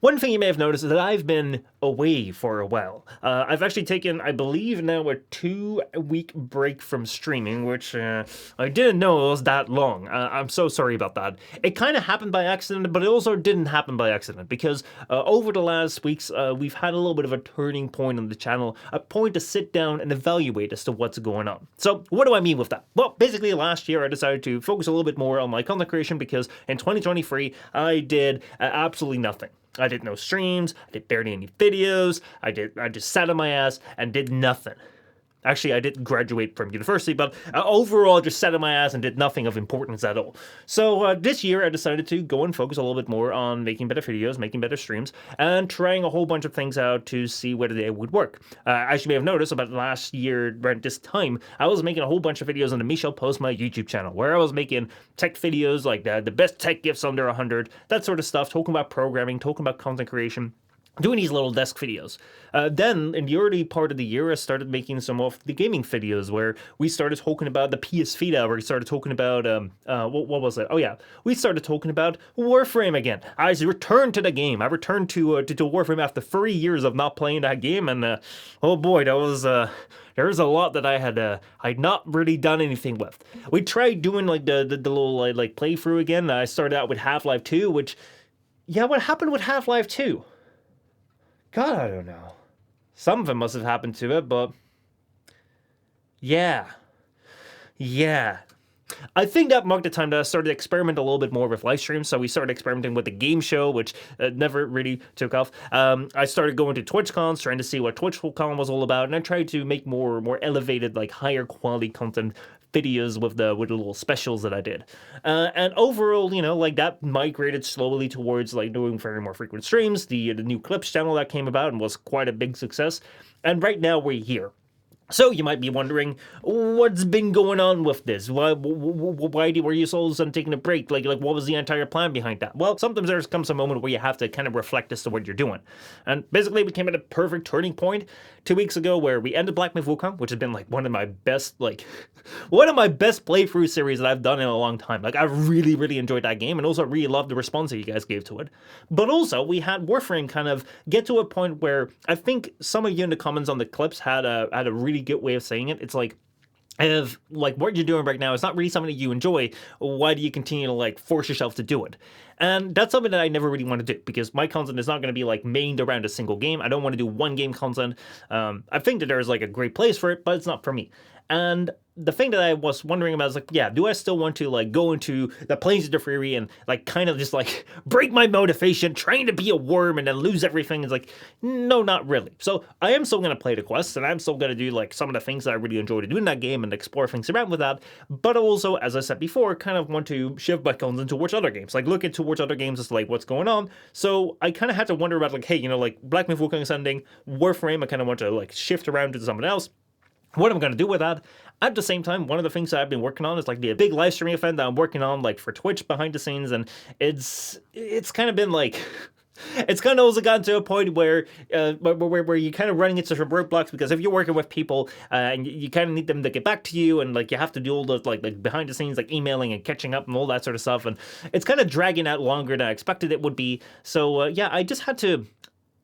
One thing you may have noticed is that I've been away for a while. I've actually taken, I believe now, a 2 week break from streaming, which I didn't know it was that long. I'm so sorry about that. It kind of happened by accident, but it also didn't happen by accident because over the last weeks, we've had a little bit of a turning point on the channel, a point to sit down and evaluate as to what's going on. So, what do I mean with that? Well, basically, last year I decided to focus a little bit more on my content creation because in 2023 I did absolutely nothing. I did no streams, I did barely any videos, I just sat on my ass and did nothing. Actually, I didn't graduate from university, but overall, just sat on my ass and did nothing of importance at all. So this year, I decided to go and focus a little bit more on making better videos, making better streams, and trying a whole bunch of things out to see whether they would work. As you may have noticed, about last year, around this time, I was making a whole bunch of videos on the Michel Postma YouTube channel, where I was making tech videos like the best tech gifts under 100, that sort of stuff, talking about programming, talking about content creation, doing these little desk videos. Then, in the early part of the year, I started making some of the gaming videos where we started talking about the PS Vita, where we started talking about, what was it? Oh yeah, we started talking about Warframe again. I returned to the game. I returned to Warframe after 3 years of not playing that game, and oh boy, that was, there was a lot that I'd not really done anything with. We tried doing like the little like playthrough again. I started out with Half-Life 2, which, yeah, what happened with Half-Life 2? God, I don't know. Something must have happened to it, but yeah. Yeah. I think that marked the time that I started to experiment a little bit more with live streams. So we started experimenting with the game show, which never really took off. I started going to TwitchCons, trying to see what TwitchCon was all about, and I tried to make more elevated, like higher quality content videos with the little specials that I did. And overall, like that migrated slowly towards like doing very more frequent streams. The new clips channel that came about and was quite a big success. And right now we're here. So you might be wondering, what's been going on with this? Why were you all of a sudden taking a break? Like what was the entire plan behind that? Well, sometimes there comes a moment where you have to kind of reflect as to what you're doing. And basically, we came at a perfect turning point 2 weeks ago where we ended Black Myth Wukong, which has been like one of my best playthrough series that I've done in a long time. Like I really, really enjoyed that game and also really loved the response that you guys gave to it. But also, we had Warframe kind of get to a point where I think some of you in the comments on the clips had a really good way of saying it. It's like, if like what you're doing right now is not really something that you enjoy, why do you continue to like force yourself to do it? And that's something that I never really want to do because my content is not going to be like mained around a single game. I don't want to do one game content. I think that there's like a great place for it, but it's not for me. And the thing that I was wondering about is like, yeah, do I still want to like go into the Plains of Fury and like kind of just like break my motivation, trying to be a worm and then lose everything? It's like, no, not really. So I am still going to play the quests and I'm still going to do like some of the things that I really enjoy to do in that game and explore things around with that. But also, as I said before, kind of want to shift my content towards other games, like looking towards other games as to like what's going on. So I kind of had to wonder about like, hey, like Black Myth Wukong is ending, Warframe, I kind of want to like shift around to something else. What I'm going to do with that. At the same time, one of the things that I've been working on is like the big live streaming event that I'm working on like for Twitch behind the scenes, and it's kind of been like it's kind of also gotten to a point where you're kind of running into some roadblocks because if you're working with people and you kind of need them to get back to you and like you have to do all those like behind the scenes like emailing and catching up and all that sort of stuff, and it's kind of dragging out longer than I expected it would be. So yeah,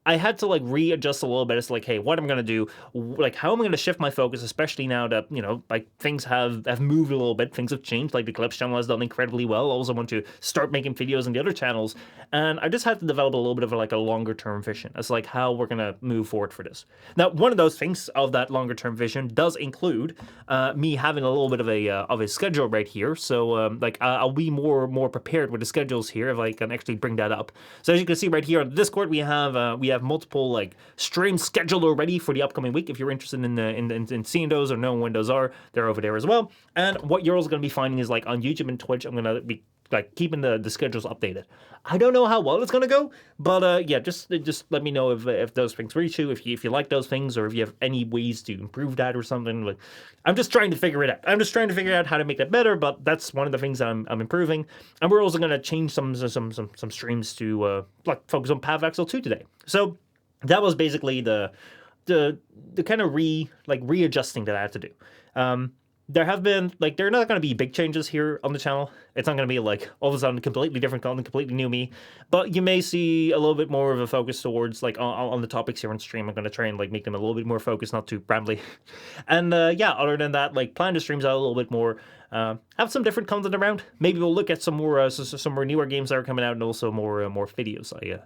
I had to like readjust a little bit. It's like, hey, what I'm gonna do, like how am I gonna shift my focus, especially now that like things have moved a little bit, things have changed. Like the Clips channel has done incredibly well. I also want to start making videos on the other channels, and I just had to develop a little bit of like a longer term vision as like how we're gonna move forward for this. Now, one of those things of that longer term vision does include me having a little bit of a schedule right here. So like I'll be more prepared with the schedules here if I can actually bring that up. So as you can see right here on the Discord, we have multiple like streams scheduled already for the upcoming week. If you're interested in seeing those or knowing when those are, they're over there as well. And what you're also going to be finding is like on YouTube and Twitch, I'm going to be like keeping the schedules updated. I don't know how well it's gonna go, but yeah, just let me know if those things reach you, if you like those things, or if you have any ways to improve that or something. Like, I'm just trying to figure it out. I'm just trying to figure out how to make that better. But that's one of the things I'm improving, and we're also gonna change some streams to like focus on Path of Exile 2 today. So that was basically the kind of readjusting that I had to do. there have been like there are not going to be big changes here on the channel. It's not going to be like all of a sudden completely different content, completely new me. But you may see a little bit more of a focus towards like on the topics here on stream. I'm going to try and like make them a little bit more focused, not too rambly. And yeah, other than that, like plan the streams out a little bit more. Have some different content around. Maybe we'll look at some more some more newer games that are coming out, and also more videos. I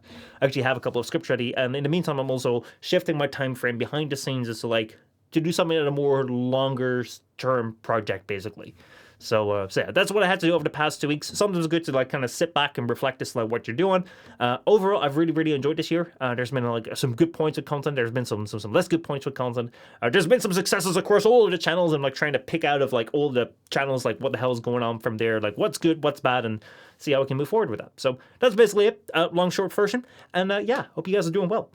actually have a couple of scripts ready, and in the meantime, I'm also shifting my time frame behind the scenes as to like to do something at a more longer term project, basically. So yeah, that's what I had to do over the past 2 weeks. Sometimes it's good to like kind of sit back and reflect as to like what you're doing. Overall, I've really enjoyed this year. There's been like some good points with content. There's been some less good points with content. There's been some successes across all of the channels, and like trying to pick out of like all the channels like what the hell is going on from there, like what's good, what's bad, and see how we can move forward with that. So that's basically it. Long short version. And yeah, hope you guys are doing well.